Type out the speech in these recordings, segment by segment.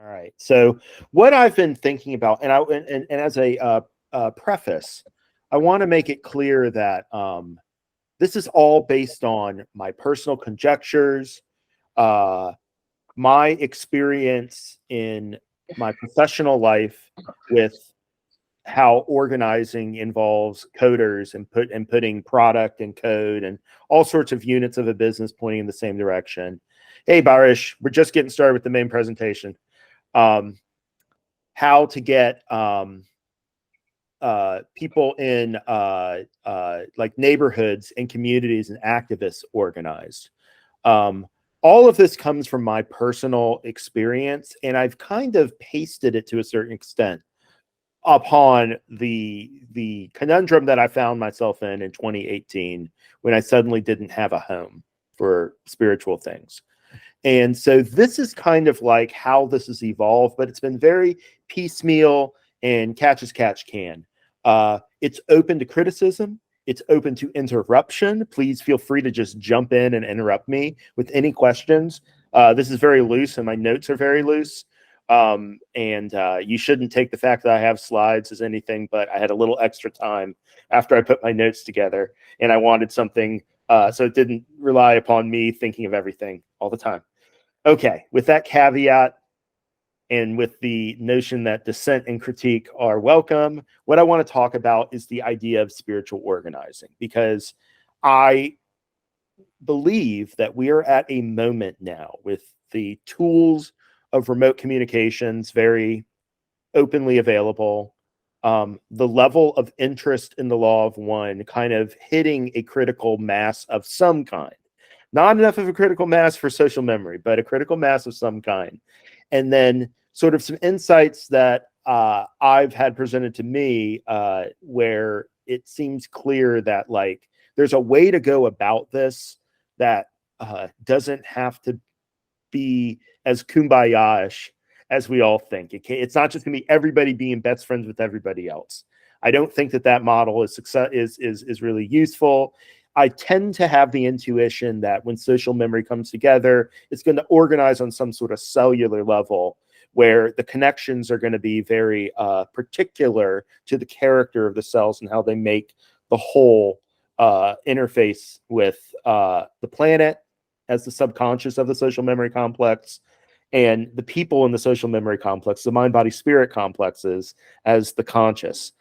All right. So what I've been thinking about, and as a preface, I want to make it clear that this is all based on my personal conjectures, uh, my experience in my professional life with how organizing involves coders and putting product and code and all sorts of units of a business pointing in the same direction. Hey, Barish, we're just getting started with the main presentation. Um, how to get people in like neighborhoods and communities and activists organized. Um, all of this comes from my personal experience, and I've kind of pasted it to a certain extent upon the conundrum that I found myself in 2018 when I suddenly didn't have a home for spiritual things. And so this is kind of like how this has evolved, but it's been very piecemeal and catch as catch can. It's open to criticism. It's open to interruption. Please feel free to just jump in and interrupt me with any questions. This is very loose, and my notes are very loose. And you shouldn't take the fact that I have slides as anything, but I had a little extra time after I put my notes together, and I wanted something so it didn't rely upon me thinking of everything all the time. Okay, with that caveat and with the notion that dissent and critique are welcome, what I want to talk about is the idea of spiritual organizing, because I believe that we are at a moment now with the tools of remote communications very openly available, the level of interest in the law of one kind of hitting a critical mass of some kind. Not enough of a critical mass for social memory, but a critical mass of some kind. And then sort of some insights that I've had presented to me where it seems clear that like there's a way to go about this that doesn't have to be as kumbaya-ish as we all think. It's not just going to be everybody being best friends with everybody else. I don't think that model is really useful. I tend to have the intuition that when social memory comes together, it's going to organize on some sort of cellular level where the connections are going to be very particular to the character of the cells and how they make the whole interface with the planet as the subconscious of the social memory complex, and the people in the social memory complex, the mind-body-spirit complexes, as the conscious.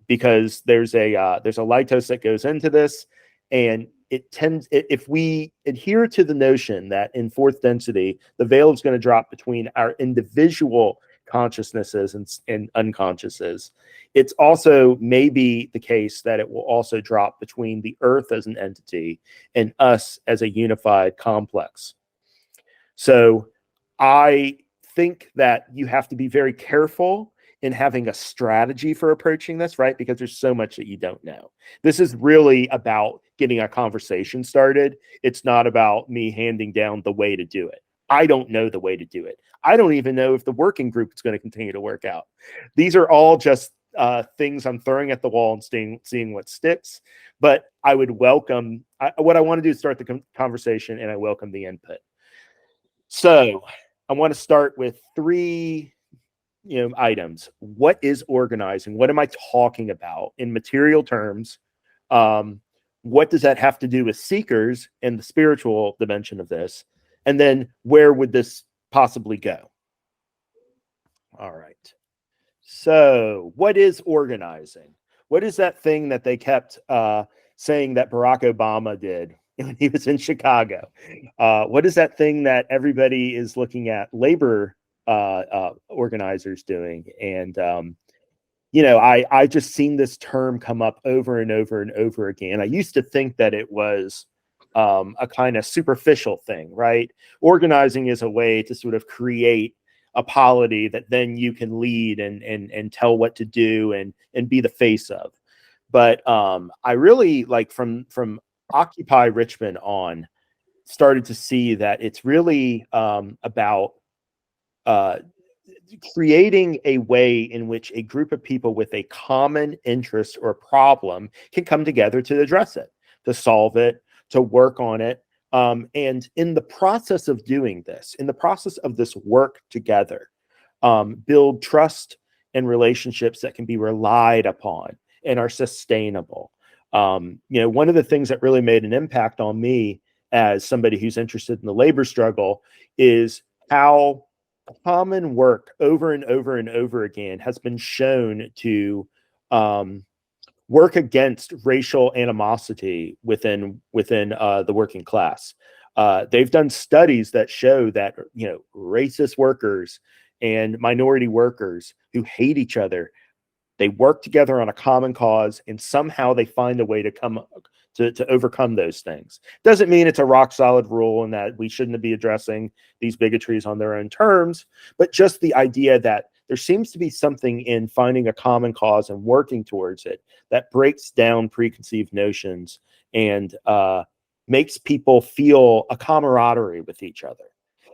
Because there's a lighthouse that goes into this, and if we adhere to the notion that in fourth density, the veil is going to drop between our individual consciousnesses and unconsciouses, it's also maybe the case that it will also drop between the earth as an entity and us as a unified complex. So I think that you have to be very careful in having a strategy for approaching this, right? Because there's so much that you don't know. This is really about getting a conversation started. It's not about me handing down the way to do it. I don't know the way to do it. I don't even know if the working group is going to continue to work out. These are all just things I'm throwing at the wall and seeing what sticks. But I would welcome, what I want to do is start the conversation, and I welcome the input. So I want to start with three items. What is organizing? What am I talking about in material terms? What does that have to do with seekers and the spiritual dimension of this? And then where would this possibly go? All right. So what is organizing? What is that thing that they kept saying that Barack Obama did when he was in Chicago? What is that thing that everybody is looking at labor organizers doing? And I just seen this term come up over and over and over again. I used to think that it was a kind of superficial thing, right? Organizing is a way to sort of create a polity that then you can lead and tell what to do and be the face of. But I really, like, from Occupy Richmond on, started to see that it's really about creating a way in which a group of people with a common interest or problem can come together to address it, to solve it, to work on it. And in the process of doing this, in the process of this work together, build trust and relationships that can be relied upon and are sustainable. One of the things that really made an impact on me as somebody who's interested in the labor struggle is how common work over and over and over again has been shown to work against racial animosity within the working class. They've done studies that show that racist workers and minority workers who hate each other, they work together on a common cause, and somehow they find a way to to overcome those things. Doesn't mean it's a rock solid rule and that we shouldn't be addressing these bigotries on their own terms, but just the idea that there seems to be something in finding a common cause and working towards it that breaks down preconceived notions and makes people feel a camaraderie with each other.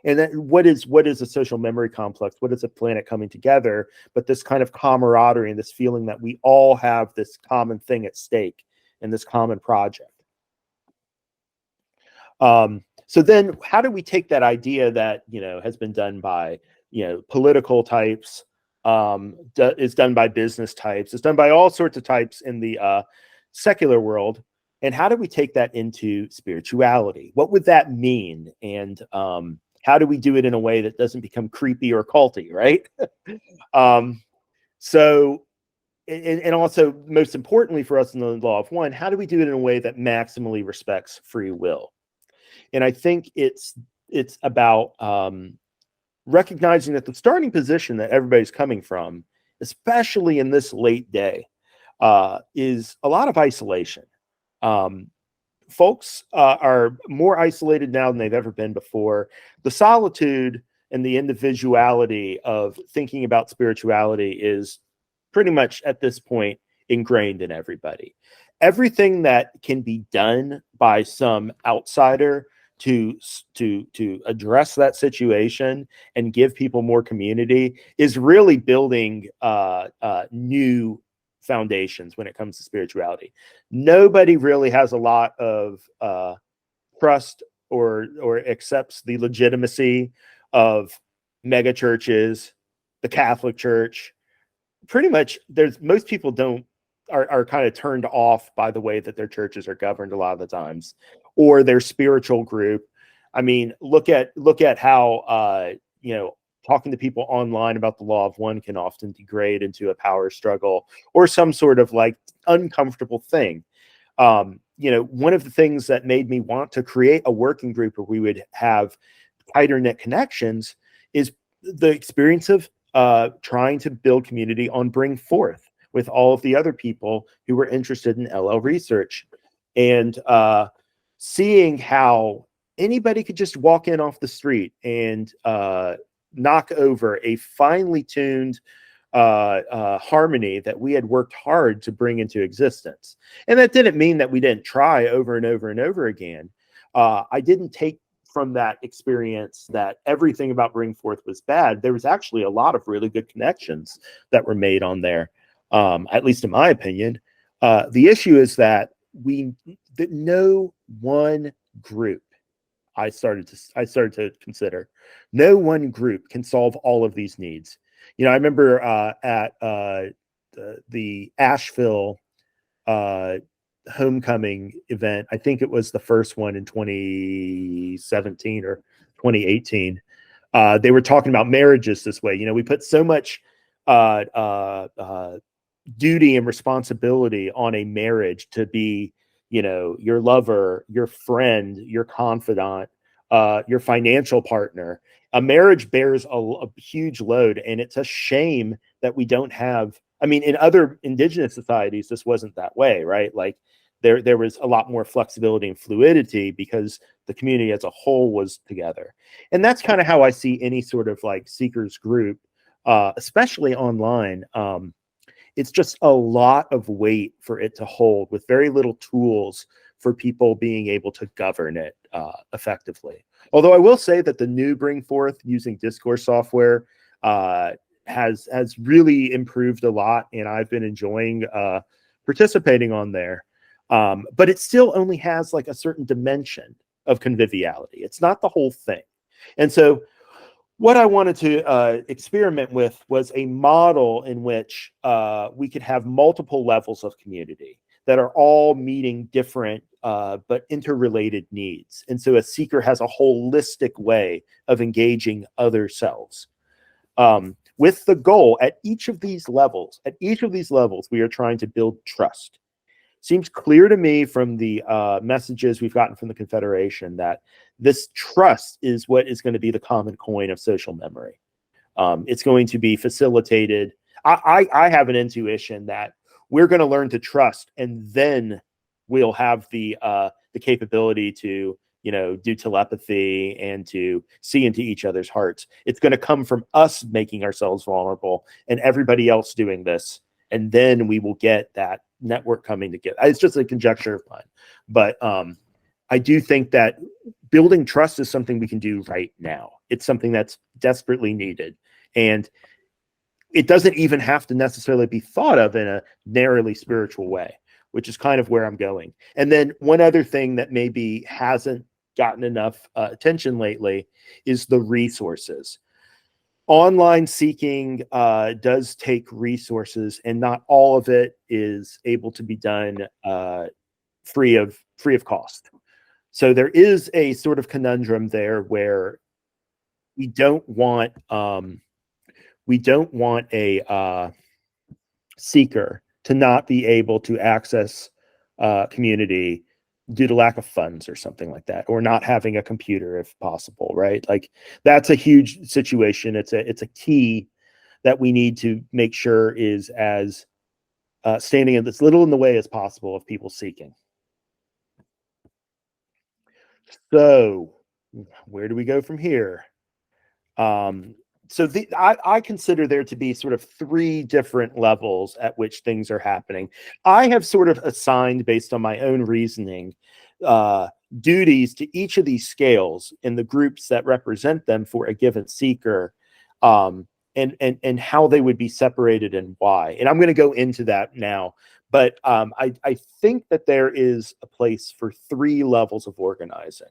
And then what is a social memory complex? What is a planet coming together? But this kind of camaraderie and this feeling that we all have this common thing at stake in this common project. So then how do we take that idea that, has been done by, political types, is done by business types, it's done by all sorts of types in the secular world. And how do we take that into spirituality? What would that mean? And how do we do it in a way that doesn't become creepy or culty, right? And also, most importantly for us in the Law of One, how do we do it in a way that maximally respects free will? And I think it's about recognizing that the starting position that everybody's coming from, especially in this late day, is a lot of isolation. Folks are more isolated now than they've ever been before. The solitude and the individuality of thinking about spirituality is pretty much at this point ingrained in everybody. Everything that can be done by some outsider to address that situation and give people more community is really building new foundations when it comes to spirituality. Nobody really has a lot of trust or accepts the legitimacy of mega churches, the Catholic Church. Pretty much, most people are kind of turned off by the way that their churches are governed a lot of the times, or their spiritual group. I mean, look at how talking to people online about the Law of One can often degrade into a power struggle or some sort of like uncomfortable thing. One of the things that made me want to create a working group where we would have tighter knit connections is the experience of trying to build community on Bring Forth with all of the other people who were interested in LL research, and seeing how anybody could just walk in off the street and knock over a finely tuned harmony that we had worked hard to bring into existence. And that didn't mean that we didn't try over and over and over again. I didn't take from that experience that everything about Bring Forth was bad. There was actually a lot of really good connections that were made on there, at least in my opinion. The issue is that no one group, I started to consider, no one group can solve all of these needs. I remember at the Asheville homecoming event, I think it was the first one in 2017 or 2018. They were talking about marriages this way. We put so much duty and responsibility on a marriage to be, your lover, your friend, your confidant, your financial partner. A marriage bears a huge load, and it's a shame that we don't have. I mean, in other indigenous societies, this wasn't that way, right? Like there was a lot more flexibility and fluidity because the community as a whole was together. And that's kind of how I see any sort of like seekers group, especially online. It's just a lot of weight for it to hold with very little tools for people being able to govern it effectively. Although I will say that the new Bring Forth using Discourse software has really improved a lot, and I've been enjoying participating on there. But it still only has like a certain dimension of conviviality. It's not the whole thing. And so What I wanted to experiment with was a model in which we could have multiple levels of community that are all meeting different but interrelated needs. And so a seeker has a holistic way of engaging other selves. With the goal at each of these levels, we are trying to build trust. Seems clear to me from the messages we've gotten from the Confederation that this trust is what is going to be the common coin of social memory. It's going to be facilitated. I have an intuition that we're going to learn to trust, and then we'll have the capability to do telepathy and to see into each other's hearts. It's going to come from us making ourselves vulnerable and everybody else doing this, and then we will get that network coming together. It's just a conjecture of mine, but I do think that building trust is something we can do right now. It's something that's desperately needed, and it doesn't even have to necessarily be thought of in a narrowly spiritual way, which is kind of where I'm going. And then one other thing that maybe hasn't gotten enough attention lately is the resources. Online seeking does take resources, and not all of it is able to be done free of cost. So there is a sort of conundrum there where we don't want a seeker to not be able to access community due to lack of funds or something like that, or not having a computer if possible, right? Like that's a huge situation. It's a key that we need to make sure is as standing as little in the way as possible of people seeking. So where do we go from here? So I consider there to be sort of three different levels at which things are happening. I have sort of assigned, based on my own reasoning, duties to each of these scales in the groups that represent them for a given seeker, and how they would be separated and why. And I'm going to go into that now. But I think that there is a place for three levels of organizing.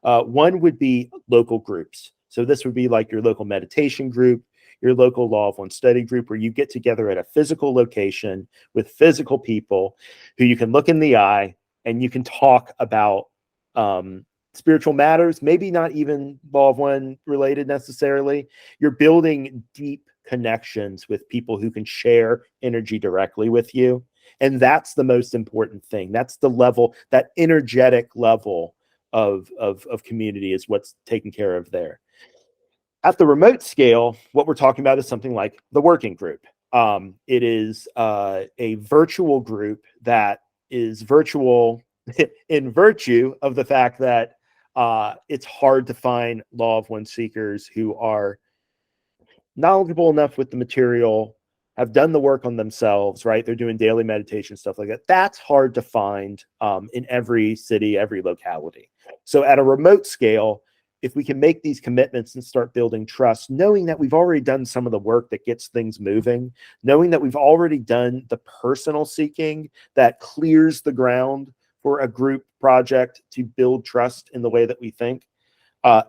One would be local groups. So this would be like your local meditation group, your local Law of One study group, where you get together at a physical location with physical people who you can look in the eye and you can talk about spiritual matters, maybe not even Law of One related necessarily. You're building deep connections with people who can share energy directly with you. And that's the most important thing. That's the level, that energetic level of community is what's taken care of there. At the remote scale, what we're talking about is something like the working group. It is a virtual group that is virtual in virtue of the fact that it's hard to find Law of One seekers who are knowledgeable enough with the material, have done the work on themselves, right? They're doing daily meditation, stuff like that. That's hard to find in every city, every locality. So at a remote scale, if we can make these commitments and start building trust, knowing that we've already done some of the work that gets things moving, knowing that we've already done the personal seeking that clears the ground for a group project to build trust in the way that we think,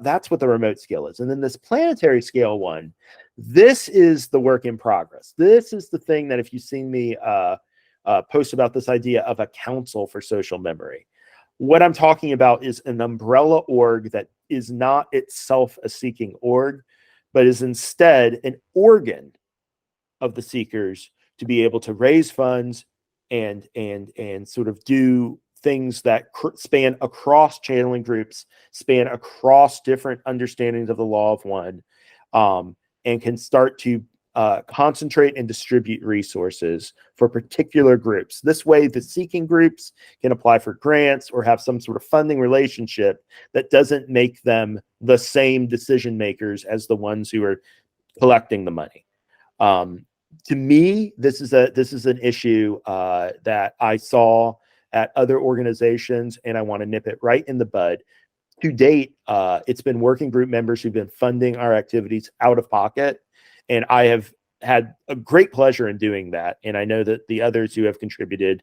that's what the remote scale is. And then this planetary scale one, this is the work in progress. This is the thing that if you've seen me post about this idea of a council for social memory, what I'm talking about is an umbrella org that is not itself a seeking org, but is instead an organ of the seekers to be able to raise funds and sort of do things that span across channeling groups, span across different understandings of the Law of One, and can start to concentrate and distribute resources for particular groups. This way, the seeking groups can apply for grants or have some sort of funding relationship that doesn't make them the same decision makers as the ones who are collecting the money. To me, this is an issue that I saw at other organizations, and I want to nip it right in the bud. To date, it's been working group members who've been funding our activities out of pocket, and I have had a great pleasure in doing that. And I know that the others who have contributed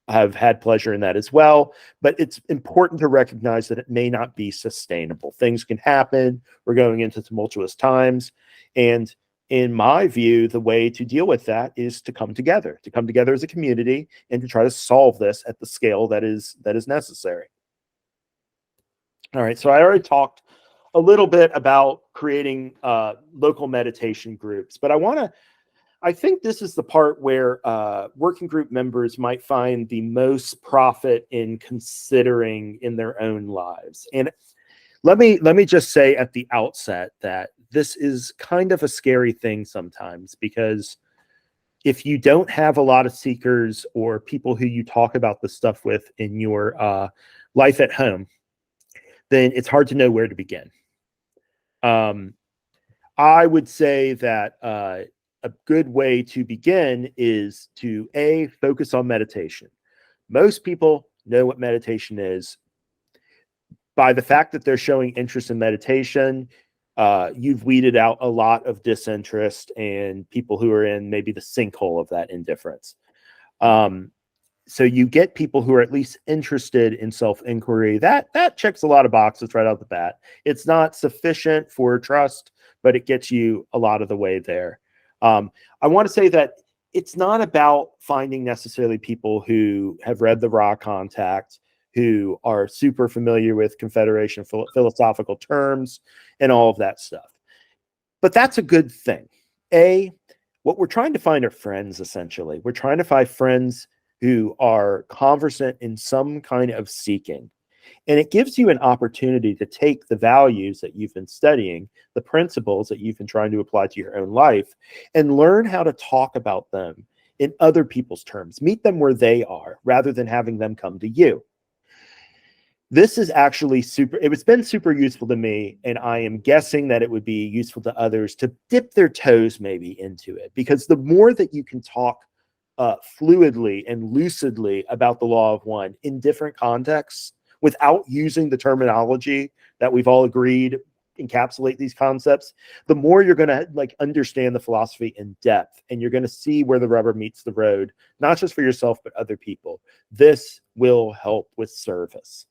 have had pleasure in that as well. But it's important to recognize that it may not be sustainable. Things can happen. We're going into tumultuous times. And in my view, the way to deal with that is to come together as a community and to try to solve this at the scale that is necessary. All right, so I already talked a little bit about creating local meditation groups, but I think this is the part where working group members might find the most profit in considering in their own lives. And let me just say at the outset that this is kind of a scary thing sometimes, because if you don't have a lot of seekers or people who you talk about this stuff with in your life at home, then it's hard to know where to begin. I would say that a good way to begin is to focus on meditation. Most people know what meditation is. By the fact that they're showing interest in meditation, you've weeded out a lot of disinterest and people who are in maybe the sinkhole of that indifference. So you get people who are at least interested in self-inquiry. That checks a lot of boxes right out the bat. It's not sufficient for trust, but it gets you a lot of the way there. I want to say that it's not about finding necessarily people who have read the Raw Contact, who are super familiar with Confederation philosophical terms and all of that stuff. But that's a good thing. What we're trying to find are friends, essentially. We're trying to find friends who are conversant in some kind of seeking. And it gives you an opportunity to take the values that you've been studying, the principles that you've been trying to apply to your own life, and learn how to talk about them in other people's terms. Meet them where they are, rather than having them come to you. This is actually it's been super useful to me, and I am guessing that it would be useful to others to dip their toes maybe into it, because the more that you can talk fluidly and lucidly about the law of one in different contexts without using the terminology that we've all agreed encapsulate these concepts, the more you're going to understand the philosophy in depth, and you're going to see where the rubber meets the road, not just for yourself, but other people. This will help with service.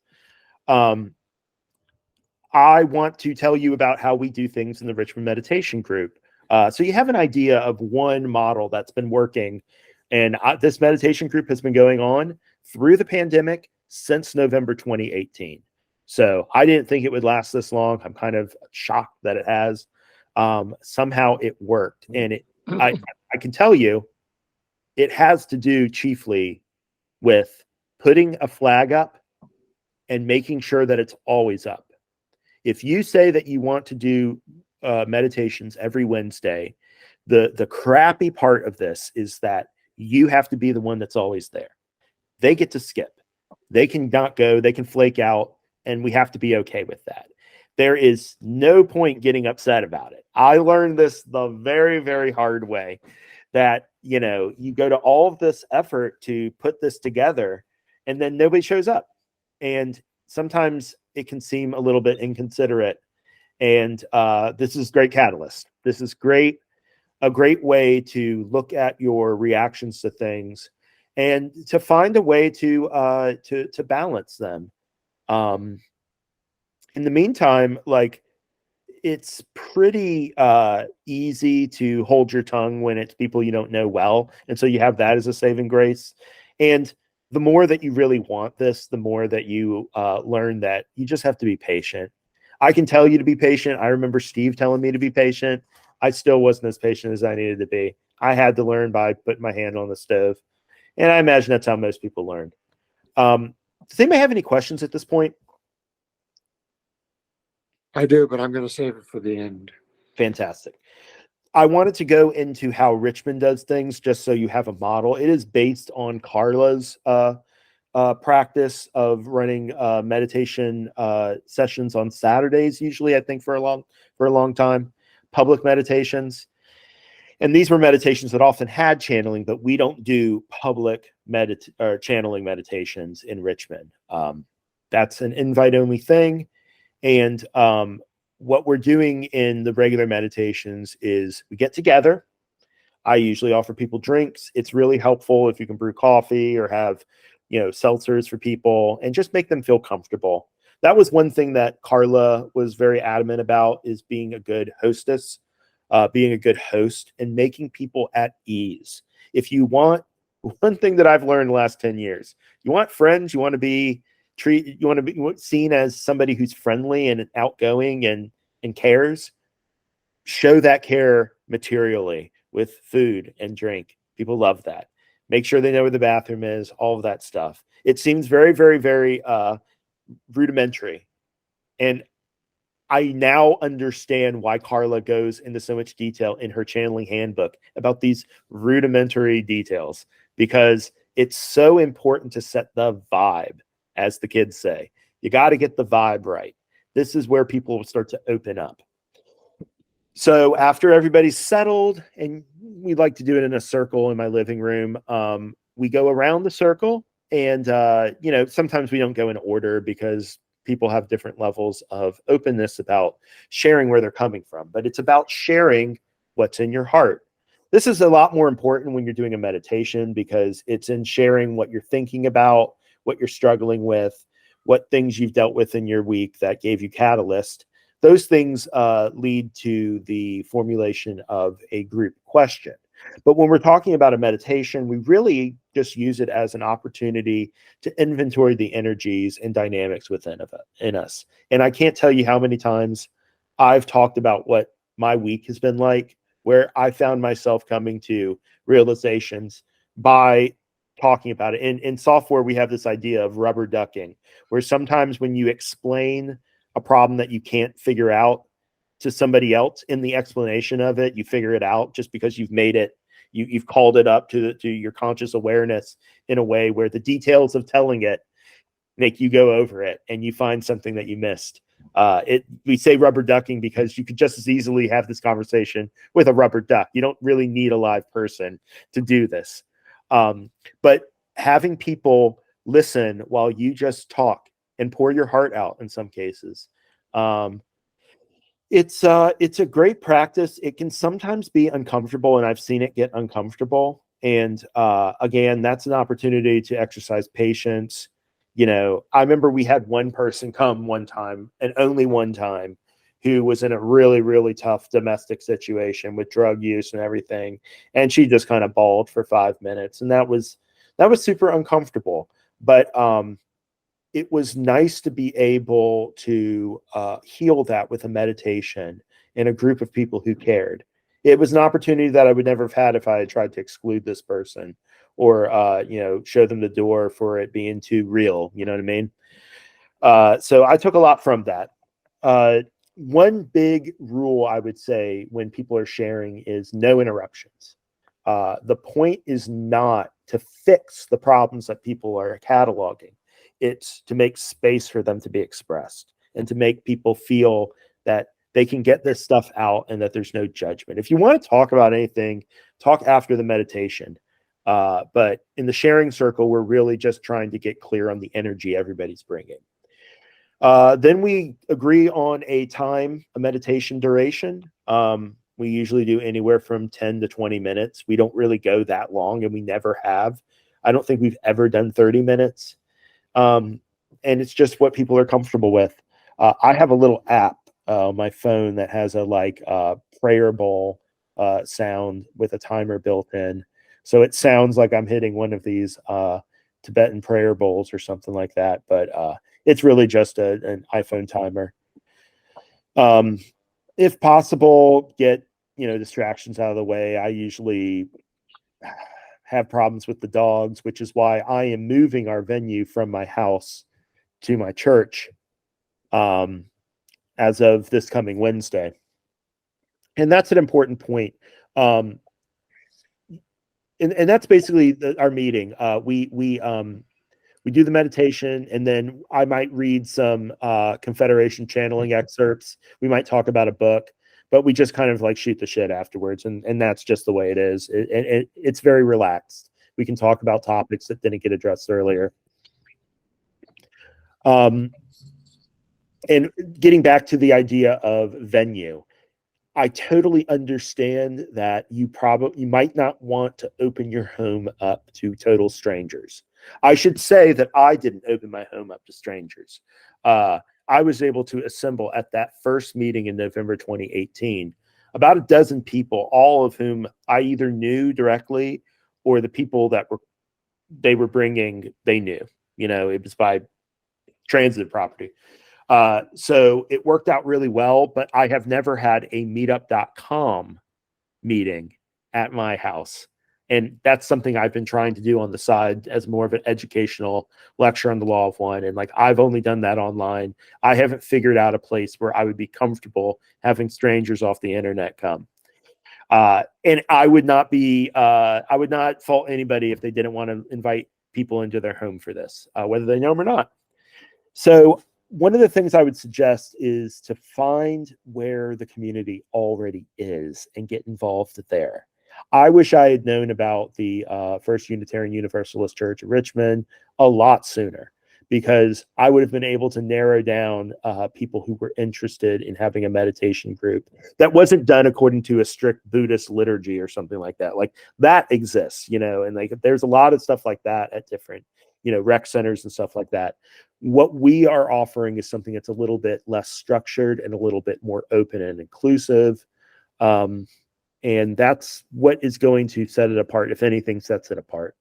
I want to tell you about how we do things in the Richmond Meditation Group. So you have an idea of one model that's been working. And this meditation group has been going on through the pandemic since November 2018. So I didn't think it would last this long. I'm kind of shocked that it has. Somehow it worked. And I can tell you, it has to do chiefly with putting a flag up and making sure that it's always up. If you say that you want to do meditations every Wednesday, the crappy part of this is that you have to be the one that's always there. They get to skip. They can not go. They can flake out, and we have to be okay with that. There is no point getting upset about it. I learned this the very, very hard way, that, you go to all of this effort to put this together, and then nobody shows up. And sometimes it can seem a little bit inconsiderate. And this is great catalyst. This is a great way to look at your reactions to things and to find a way to balance them. In the meantime, it's pretty easy to hold your tongue when it's people you don't know well. And so you have that as a saving grace. And the more that you really want this, the more that you learn that you just have to be patient. I can tell you to be patient. I remember Steve telling me to be patient. I still wasn't as patient as I needed to be. I had to learn by putting my hand on the stove. And I imagine that's how most people learn. Does anybody have any questions at this point? I do, but I'm going to save it for the end. Fantastic. I wanted to go into how Richmond does things just so you have a model. It is based on Carla's practice of running meditation sessions on Saturdays, usually, I think, for a long time. Public meditations. And these were meditations that often had channeling, but we don't do public channeling meditations in Richmond. That's an invite-only thing. And what we're doing in the regular meditations is we get together. I usually offer people drinks. It's really helpful if you can brew coffee or have seltzers for people, and just make them feel comfortable. That was one thing that Carla was very adamant about, is being a good hostess, being a good host, and making people at ease. If you want, one thing that I've learned the last 10 years, you want friends, you want to be seen as somebody who's friendly and outgoing and cares. Show that care materially with food and drink. People love that. Make sure they know where the bathroom is, all of that stuff. It seems very, very, very rudimentary. And I now understand why Carla goes into so much detail in her channeling handbook about these rudimentary details, because it's so important to set the vibe, as the kids say. You got to get the vibe right. This is where people will start to open up. So after everybody's settled, and we like to do it in a circle in my living room, we go around the circle, and sometimes we don't go in order because people have different levels of openness about sharing where they're coming from, but it's about sharing what's in your heart. This is a lot more important when you're doing a meditation, because it's in sharing what you're thinking about, what you're struggling with, what things you've dealt with in your week that gave you catalyst. Those things lead to the formulation of a group question. But when we're talking about a meditation, we really just use it as an opportunity to inventory the energies and dynamics within us. And I can't tell you how many times I've talked about what my week has been like, where I found myself coming to realizations by talking about it. In software, we have this idea of rubber ducking, where sometimes when you explain a problem that you can't figure out to somebody else, in the explanation of it, you figure it out just because you've made it, you've called it up to your conscious awareness in a way where the details of telling it make you go over it and you find something that you missed. We say rubber ducking because you could just as easily have this conversation with a rubber duck. You don't really need a live person to do this. But having people listen while you just talk and pour your heart out in some cases, it's a great practice. It can sometimes be uncomfortable, and I've seen it get uncomfortable. And again, that's an opportunity to exercise patience. I remember we had one person come one time, and only one time, who was in a really, really tough domestic situation with drug use and everything. And she just kind of bawled for 5 minutes. And that was super uncomfortable. But it was nice to be able to heal that with a meditation in a group of people who cared. It was an opportunity that I would never have had if I had tried to exclude this person or, show them the door for it being too real. You know what I mean? So I took a lot from that. One big rule I would say when people are sharing is no interruptions. The point is not to fix the problems that people are cataloging. It's to make space for them to be expressed and to make people feel that they can get this stuff out and that there's no judgment. If you want to talk about anything, talk after the meditation. But in the sharing circle, we're really just trying to get clear on the energy everybody's bringing. Then we agree on a meditation duration. We usually do anywhere from 10 to 20 minutes. We don't really go that long, and we never have. I don't think we've ever done 30 minutes. And it's just what people are comfortable with. I have a little app on my phone that has a prayer bowl sound with a timer built in. So it sounds like I'm hitting one of these Tibetan prayer bowls or something like that. But it's really just an iPhone timer. If possible, get distractions out of the way. I usually have problems with the dogs, which is why I am moving our venue from my house to my church as of this coming Wednesday. And that's an important point. And that's basically our meeting. We do the meditation, and then I might read some Confederation channeling excerpts. We might talk about a book, but we just kind of shoot the shit afterwards. And that's just the way it is. It's very relaxed. We can talk about topics that didn't get addressed earlier. And getting back to the idea of venue, I totally understand that you might not want to open your home up to total strangers. I should say that I didn't open my home up to strangers. I was able to assemble at that first meeting in November 2018 about a dozen people, all of whom I either knew directly or the people that they were bringing, they knew. It was by transit property. So it worked out really well, but I have never had a meetup.com meeting at my house. And that's something I've been trying to do on the side as more of an educational lecture on the law of one. And I've only done that online. I haven't figured out a place where I would be comfortable having strangers off the internet come. And I would not fault anybody if they didn't want to invite people into their home for this, whether they know them or not. So one of the things I would suggest is to find where the community already is and get involved there. I wish I had known about the First Unitarian Universalist Church of Richmond a lot sooner, because I would have been able to narrow down people who were interested in having a meditation group that wasn't done according to a strict Buddhist liturgy or something like that. That exists, and there's a lot of stuff like that at different, rec centers and stuff like that. What we are offering is something that's a little bit less structured and a little bit more open and inclusive. And that's what is going to set it apart, if anything sets it apart.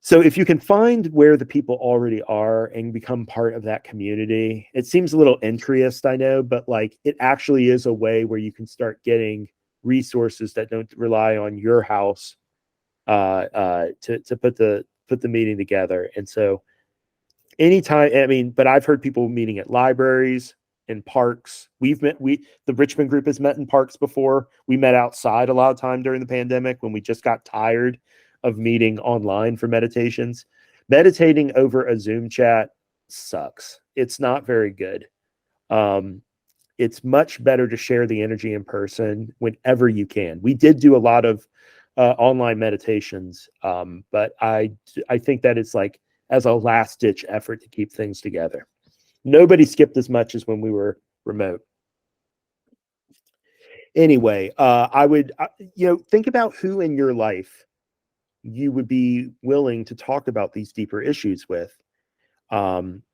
So if you can find where the people already are and become part of that community, it seems a little entryist, I know, but it actually is a way where you can start getting resources that don't rely on your house to put the meeting together. And so anytime, but I've heard people meeting at libraries, in parks. The Richmond group has met in parks before. We met outside a lot of time during the pandemic when we just got tired of meeting online for meditations. Meditating over a Zoom chat sucks. It's not very good. It's much better to share the energy in person whenever you can. We did do a lot of online meditations, but I think that it's as a last ditch effort to keep things together. Nobody skipped as much as when we were remote. Anyway, I would, think about who in your life you would be willing to talk about these deeper issues with.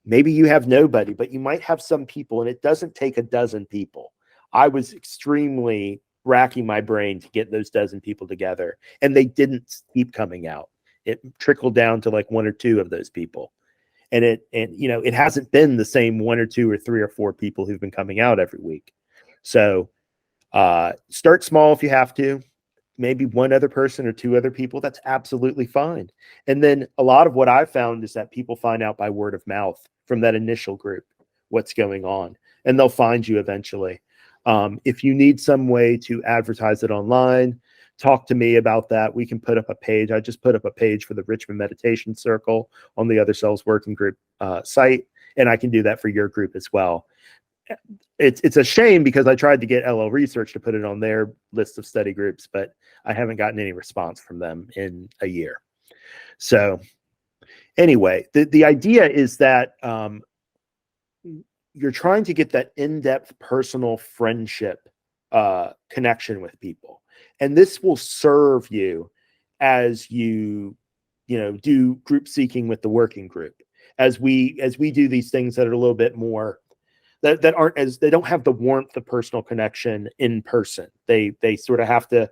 Maybe you have nobody, but you might have some people, and it doesn't take a dozen people. I was extremely racking my brain to get those dozen people together, and they didn't keep coming out. It trickled down to one or two of those people. And it hasn't been the same one or two or three or four people who've been coming out every week. So start small if you have to. Maybe one other person or two other people, that's absolutely fine. And then a lot of what I've found is that people find out by word of mouth from that initial group what's going on, and they'll find you eventually. If you need some way to advertise it online, talk to me about that. We can put up a page. I just put up a page for the Richmond Meditation Circle on the Other Selves Working Group site, and I can do that for your group as well. It's a shame because I tried to get LL Research to put it on their list of study groups, but I haven't gotten any response from them in a year. So anyway, the idea is that you're trying to get that in-depth personal friendship connection with people. And this will serve you as you do group seeking with the working group. As we do these things that are a little bit more that aren't as, they don't have the warmth of personal connection in person. They sort of have to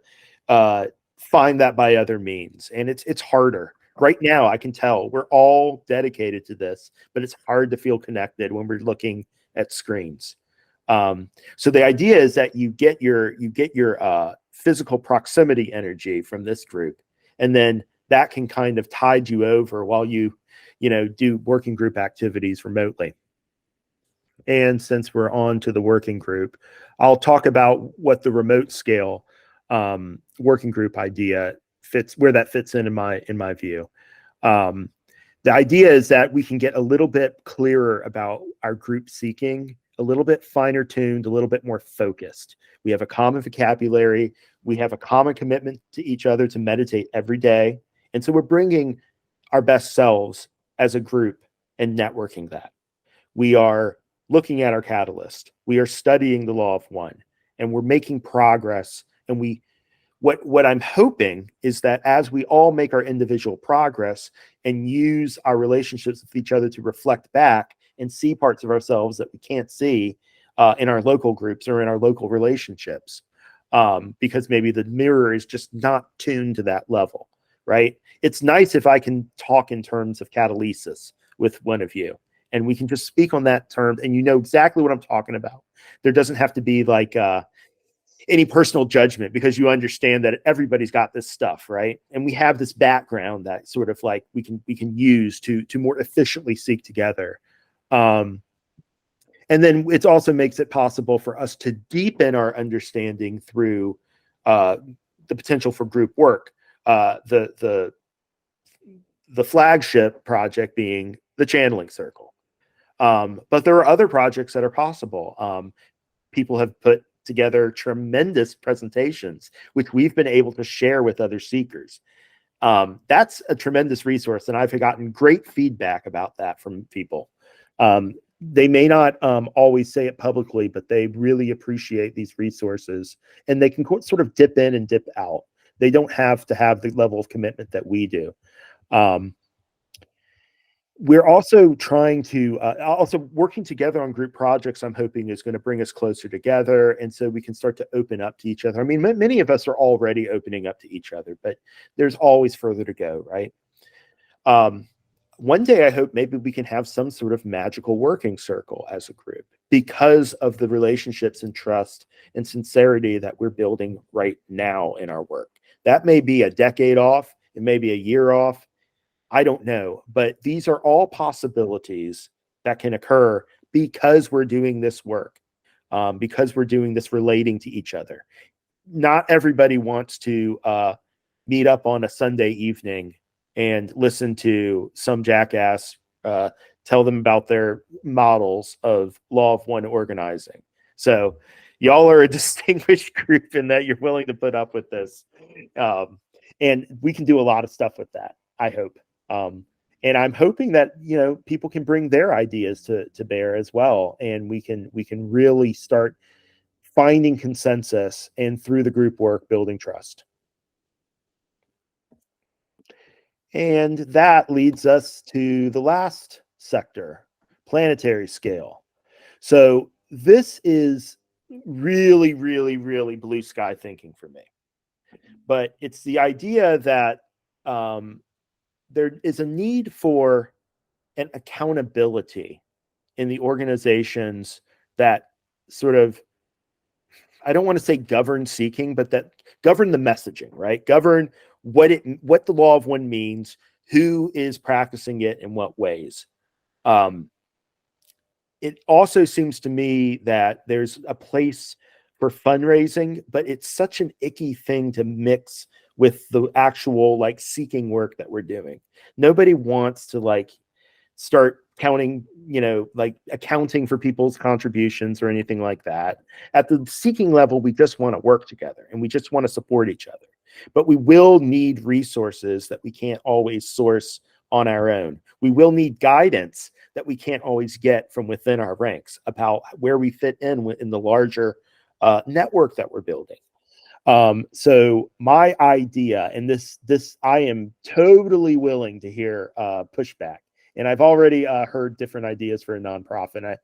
find that by other means, and it's harder. Right now, I can tell we're all dedicated to this, but it's hard to feel connected when we're looking at screens. So the idea is that you get your physical proximity energy from this group, and then that can kind of tide you over while you do working group activities remotely. And since we're on to the working group, I'll talk about what the remote scale working group idea fits, where that fits in my view. The idea is that we can get a little bit clearer about our group seeking, a little bit finer tuned, a little bit more focused. We have a common vocabulary. We have a common commitment to each other to meditate every day. And so we're bringing our best selves as a group and networking that. We are looking at our catalyst. We are studying the law of one, and we're making progress, and we What I'm hoping is that as we all make our individual progress and use our relationships with each other to reflect back and see parts of ourselves that we can't see in our local groups or in our local relationships, because maybe the mirror is just not tuned to that level, right? It's nice if I can talk in terms of catalysis with one of you, and we can just speak on that term, and you know exactly what I'm talking about. There doesn't have to be like any personal judgment, because you understand that everybody's got this stuff, right? And we have this background that sort of like we can use to more efficiently seek together. And then it also makes it possible for us to deepen our understanding through the potential for group work. The flagship project being the channeling circle. But there are other projects that are possible. People have put together tremendous presentations, which we've been able to share with other seekers. That's a tremendous resource, and I've gotten great feedback about that from people. They may not always say it publicly, but they really appreciate these resources, and they can sort of dip in and dip out. They don't have to have the level of commitment that we do. We're also trying to also working together on group projects. I'm hoping is going to bring us closer together, and so we can start to open up to each other. I mean, many of us are already opening up to each other, but there's always further to go, right? One day I hope maybe we can have some sort of magical working circle as a group because of the relationships and trust and sincerity that we're building right now in our work. That may be a decade off, it may be a year off, I don't know, but these are all possibilities that can occur because we're doing this work, because we're doing this relating to each other. Not everybody wants to meet up on a Sunday evening and listen to some jackass tell them about their models of law of one organizing. So y'all are a distinguished group in that you're willing to put up with this. And we can do a lot of stuff with that, I hope. And I'm hoping that, you know, people can bring their ideas to bear as well. And we can really start finding consensus and through the group work, building trust. And that leads us to the last sector, planetary scale. So this is really, really, really blue sky thinking for me. But it's the idea that there is a need for an accountability in the organizations that sort of, I don't want to say govern seeking, but that govern the messaging, right? Govern what the law of one means, who is practicing it in what ways. It also seems to me that there's a place for fundraising, but it's such an icky thing to mix with the actual like seeking work that we're doing. Nobody wants to like start counting, you know, like accounting for people's contributions or anything like that. At the seeking level, we just want to work together and we just want to support each other. But we will need resources that we can't always source on our own. We will need guidance that we can't always get from within our ranks about where we fit in the larger network that we're building. So my idea, and this I am totally willing to hear pushback, and I've already heard different ideas for a nonprofit.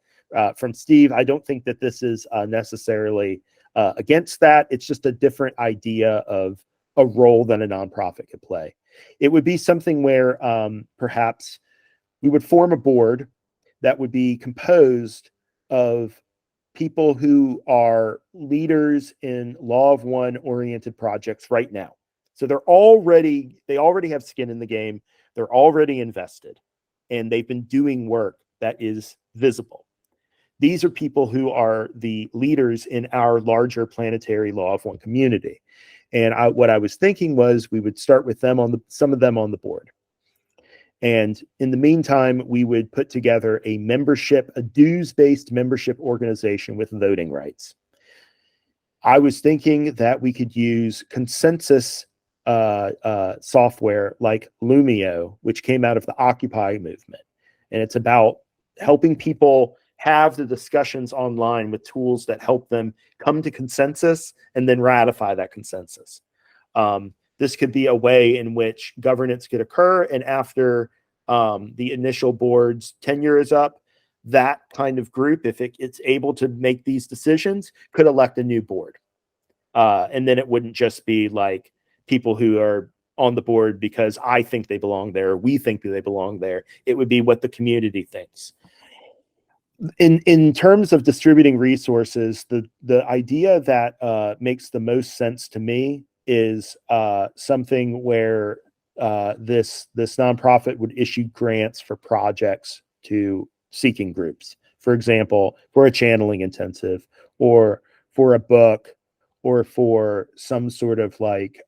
From Steve, I don't think that this is necessarily against that. It's just a different idea of a role that a nonprofit could play. It would be something where perhaps we would form a board that would be composed of people who are leaders in law of one oriented projects right now. So they already have skin in the game. They're already invested and they've been doing work that is visible. These are people who are the leaders in our larger planetary law of one community. And what I was thinking was we would start with them some of them on the board. And in the meantime, we would put together a dues-based membership organization with voting rights. I was thinking that we could use consensus software like Lumio, which came out of the Occupy movement. And it's about helping people have the discussions online with tools that help them come to consensus and then ratify that consensus. This could be a way in which governance could occur, and after the initial board's tenure is up, that kind of group, if it's able to make these decisions, could elect a new board. And then it wouldn't just be like people who are on the board because I think they belong there, or we think that they belong there. It would be what the community thinks. In terms of distributing resources, the idea that makes the most sense to me is something where this nonprofit would issue grants for projects to seeking groups. For example, for a channeling intensive, or for a book, or for some sort of like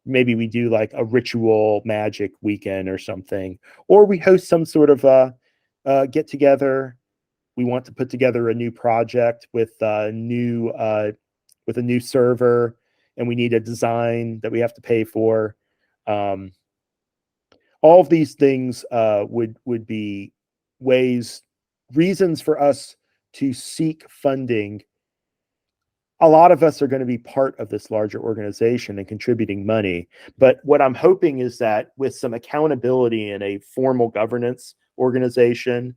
maybe we do like a ritual magic weekend or something, or we host some sort of get together. We want to put together a new project with a new server, and we need a design that we have to pay for. All of these things would be reasons for us to seek funding. A lot of us are going to be part of this larger organization and contributing money. But what I'm hoping is that with some accountability in a formal governance organization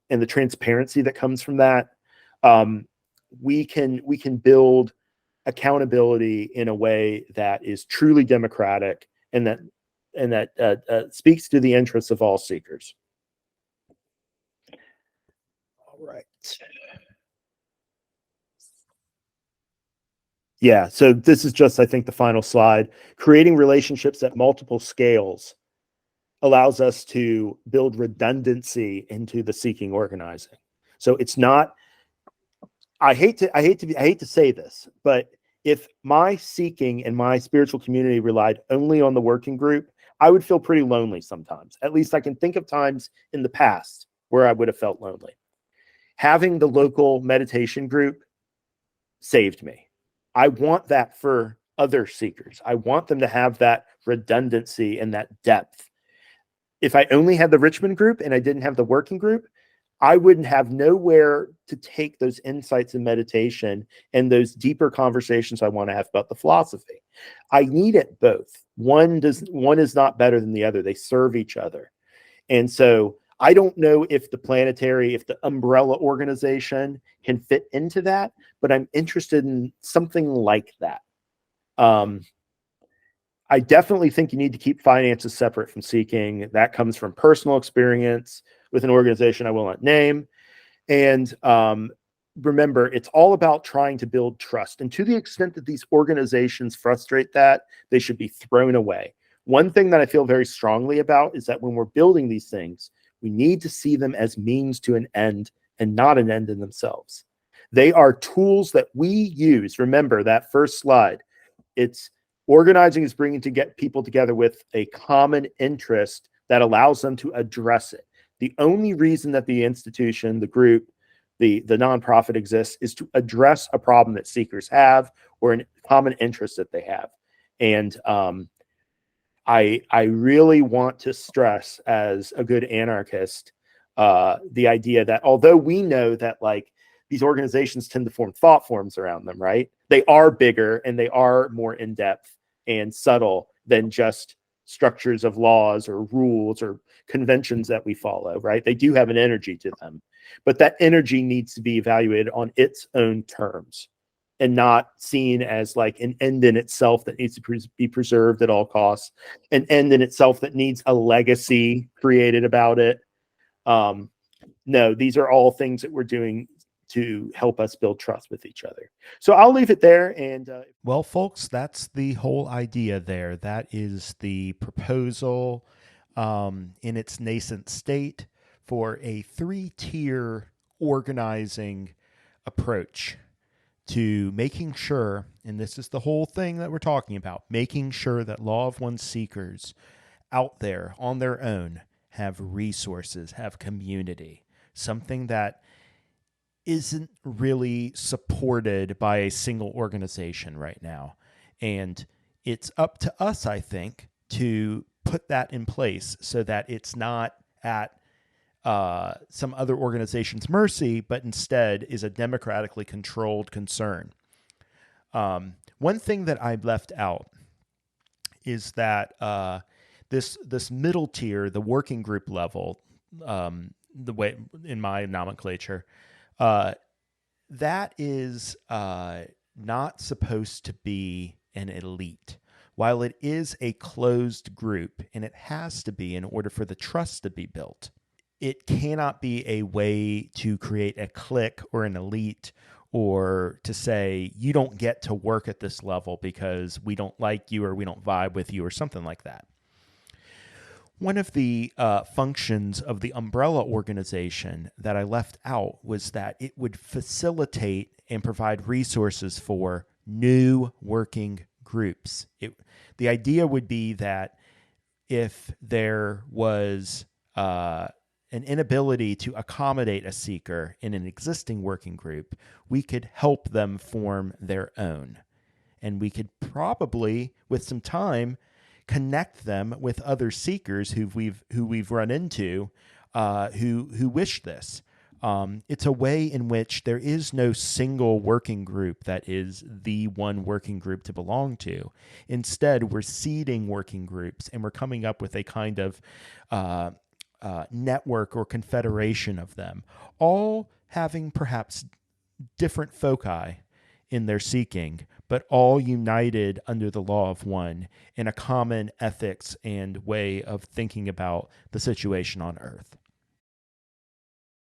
and the transparency that comes from that, we can build accountability in a way that is truly democratic and that speaks to the interests of all seekers. All right. Yeah, so this is just, I think, the final slide. Creating relationships at multiple scales allows us to build redundancy into the seeking organizing. So it's not, I hate to say this, but if my seeking and my spiritual community relied only on the working group, I would feel pretty lonely sometimes. At least I can think of times in the past where I would have felt lonely. Having the local meditation group saved me. I want that for other seekers. I want them to have that redundancy and that depth. If I only had the Richmond group and I didn't have the working group, I wouldn't have nowhere to take those insights in meditation and those deeper conversations I want to have about the philosophy. I need it both. One is not better than the other. They serve each other. And so I don't know if the umbrella organization can fit into that, but I'm interested in something like that. I definitely think you need to keep finances separate from seeking. That comes from personal experience with an organization I will not name. And remember, it's all about trying to build trust. And to the extent that these organizations frustrate that, they should be thrown away. One thing that I feel very strongly about is that when we're building these things, we need to see them as means to an end and not an end in themselves. They are tools that we use. Remember that first slide. It's organizing is bringing to get people together with a common interest that allows them to address it. The only reason that the institution, the group, the nonprofit exists is to address a problem that seekers have or a common interest that they have. And I really want to stress, as a good anarchist, the idea that although we know that like these organizations tend to form thought forms around them, right? They are bigger and they are more in depth and subtle than just structures of laws or rules or conventions that we follow, right? They do have an energy to them, but that energy needs to be evaluated on its own terms and not seen as like an end in itself that needs to be preserved at all costs, an end in itself that needs a legacy created about it. No, these are all things that we're doing to help us build trust with each other. So I'll leave it there. And well, folks, that's the whole idea there. That is the proposal in its nascent state for a 3-tier organizing approach to making sure, and this is the whole thing that we're talking about, making sure that Law of One seekers out there on their own have resources, have community, something that isn't really supported by a single organization right now. And it's up to us, I think, to put that in place so that it's not at some other organization's mercy, but instead is a democratically controlled concern. One thing that I left out is that this middle tier, the working group level, the way in my nomenclature, that is not supposed to be an elite. While it is a closed group, and it has to be in order for the trust to be built, it cannot be a way to create a clique or an elite, or to say you don't get to work at this level because we don't like you or we don't vibe with you or something like that. One of the functions of the umbrella organization that I left out was that it would facilitate and provide resources for new working groups. The idea would be that if there was an inability to accommodate a seeker in an existing working group, we could help them form their own. And we could probably, with some time, connect them with other seekers who we've run into who wish this. It's a way in which there is no single working group that is the one working group to belong to. Instead, we're seeding working groups, and we're coming up with a kind of network or confederation of them, all having perhaps different foci in their seeking, but all united under the law of one in a common ethics and way of thinking about the situation on Earth.